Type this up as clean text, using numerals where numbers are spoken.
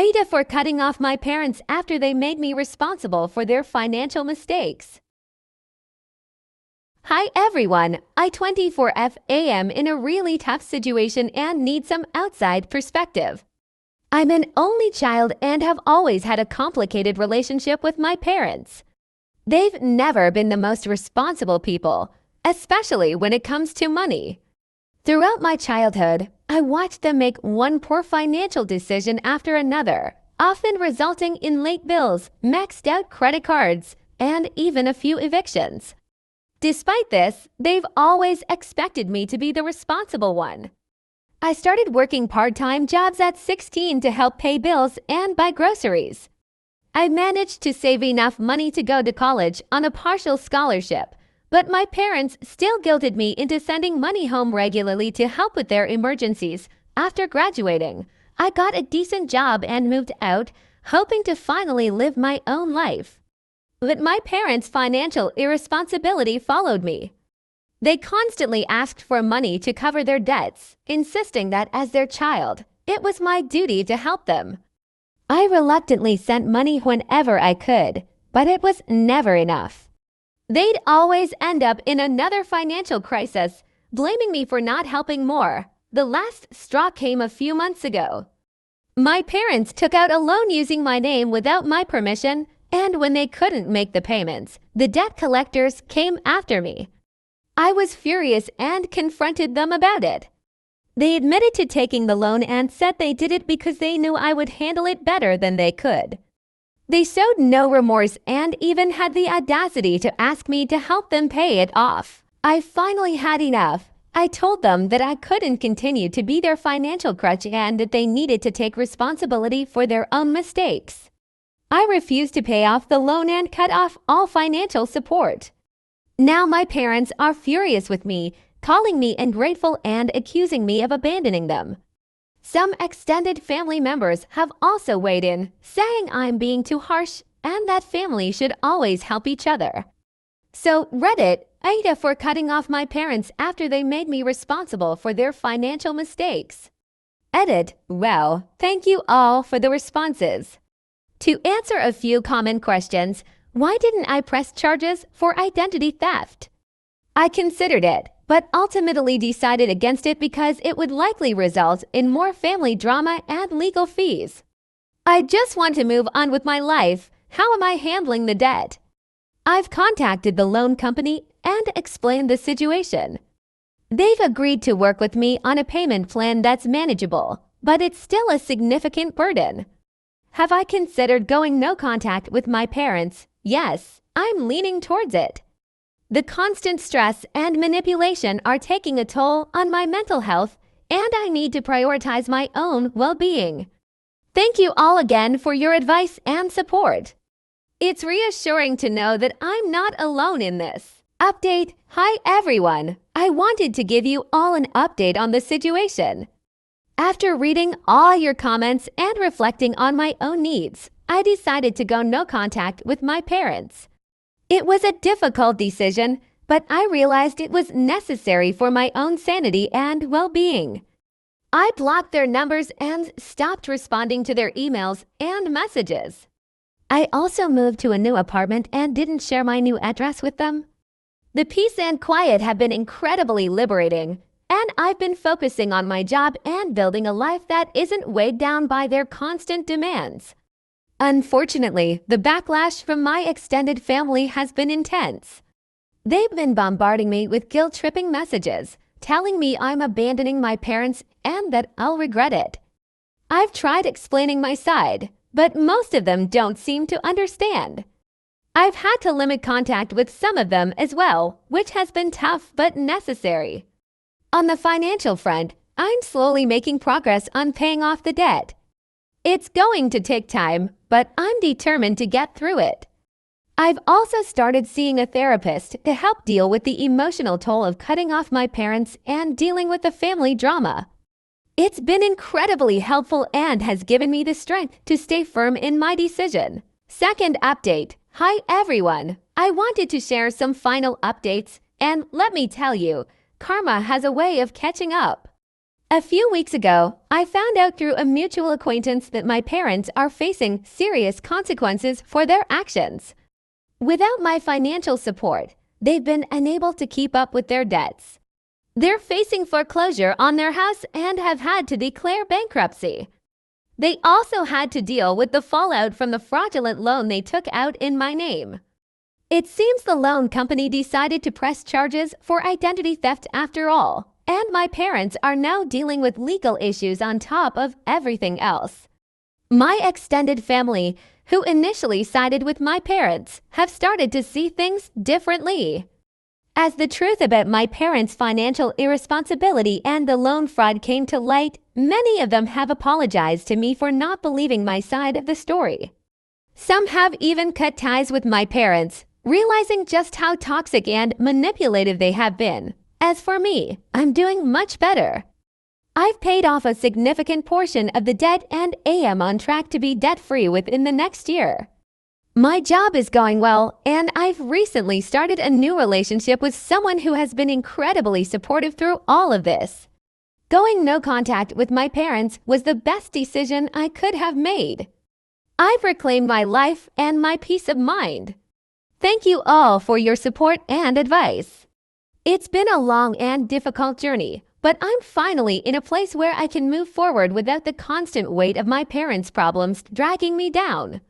AITA for cutting off my parents after they made me responsible for their financial mistakes. Hi everyone, I-24F am in a really tough situation and need some outside perspective. I'm an only child and have always had a complicated relationship with my parents. They've never been the most responsible people, especially when it comes to money. Throughout my childhood, I watched them make one poor financial decision after another, often resulting in late bills, maxed out credit cards, and even a few evictions. Despite this, they've always expected me to be the responsible one. I started working part-time jobs at 16 to help pay bills and buy groceries. I managed to save enough money to go to college on a partial scholarship, but my parents still guilted me into sending money home regularly to help with their emergencies. After graduating, I got a decent job and moved out, hoping to finally live my own life. But my parents' financial irresponsibility followed me. They constantly asked for money to cover their debts, insisting that as their child, it was my duty to help them. I reluctantly sent money whenever I could, but it was never enough. They'd always end up in another financial crisis, blaming me for not helping more. The last straw came a few months ago. My parents took out a loan using my name without my permission, and when they couldn't make the payments, the debt collectors came after me. I was furious and confronted them about it. They admitted to taking the loan and said they did it because they knew I would handle it better than they could. They showed no remorse and even had the audacity to ask me to help them pay it off. I finally had enough. I told them that I couldn't continue to be their financial crutch and that they needed to take responsibility for their own mistakes. I refused to pay off the loan and cut off all financial support. Now my parents are furious with me, calling me ungrateful and accusing me of abandoning them. Some extended family members have also weighed in, saying I'm being too harsh and that family should always help each other. So Reddit, AITA for cutting off my parents after they made me responsible for their financial mistakes. Edit, wow, thank you all for the responses. To answer a few common questions, why didn't I press charges for identity theft? I considered it, but ultimately decided against it because it would likely result in more family drama and legal fees. I just want to move on with my life. How am I handling the debt? I've contacted the loan company and explained the situation. They've agreed to work with me on a payment plan that's manageable, but it's still a significant burden. Have I considered going no contact with my parents? Yes, I'm leaning towards it. The constant stress and manipulation are taking a toll on my mental health, and I need to prioritize my own well-being. Thank you all again for your advice and support. It's reassuring to know that I'm not alone in this. Update. Hi everyone. I wanted to give you all an update on the situation. After reading all your comments and reflecting on my own needs, I decided to go no contact with my parents. It was a difficult decision, but I realized it was necessary for my own sanity and well-being. I blocked their numbers and stopped responding to their emails and messages. I also moved to a new apartment and didn't share my new address with them. The peace and quiet have been incredibly liberating, and I've been focusing on my job and building a life that isn't weighed down by their constant demands. Unfortunately, the backlash from my extended family has been intense. They've been bombarding me with guilt-tripping messages, telling me I'm abandoning my parents and that I'll regret it. I've tried explaining my side, but most of them don't seem to understand. I've had to limit contact with some of them as well, which has been tough but necessary. On the financial front, I'm slowly making progress on paying off the debt. It's going to take time, but I'm determined to get through it. I've also started seeing a therapist to help deal with the emotional toll of cutting off my parents and dealing with the family drama. It's been incredibly helpful and has given me the strength to stay firm in my decision. Second update. Hi everyone. I wanted to share some final updates, and let me tell you, karma has a way of catching up. A few weeks ago, I found out through a mutual acquaintance that my parents are facing serious consequences for their actions. Without my financial support, they've been unable to keep up with their debts. They're facing foreclosure on their house and have had to declare bankruptcy. They also had to deal with the fallout from the fraudulent loan they took out in my name. It seems the loan company decided to press charges for identity theft after all, and my parents are now dealing with legal issues on top of everything else. My extended family, who initially sided with my parents, have started to see things differently. As the truth about my parents' financial irresponsibility and the loan fraud came to light, many of them have apologized to me for not believing my side of the story. Some have even cut ties with my parents, realizing just how toxic and manipulative they have been. As for me, I'm doing much better. I've paid off a significant portion of the debt and am on track to be debt-free within the next year. My job is going well, and I've recently started a new relationship with someone who has been incredibly supportive through all of this. Going no contact with my parents was the best decision I could have made. I've reclaimed my life and my peace of mind. Thank you all for your support and advice. It's been a long and difficult journey, but I'm finally in a place where I can move forward without the constant weight of my parents' problems dragging me down.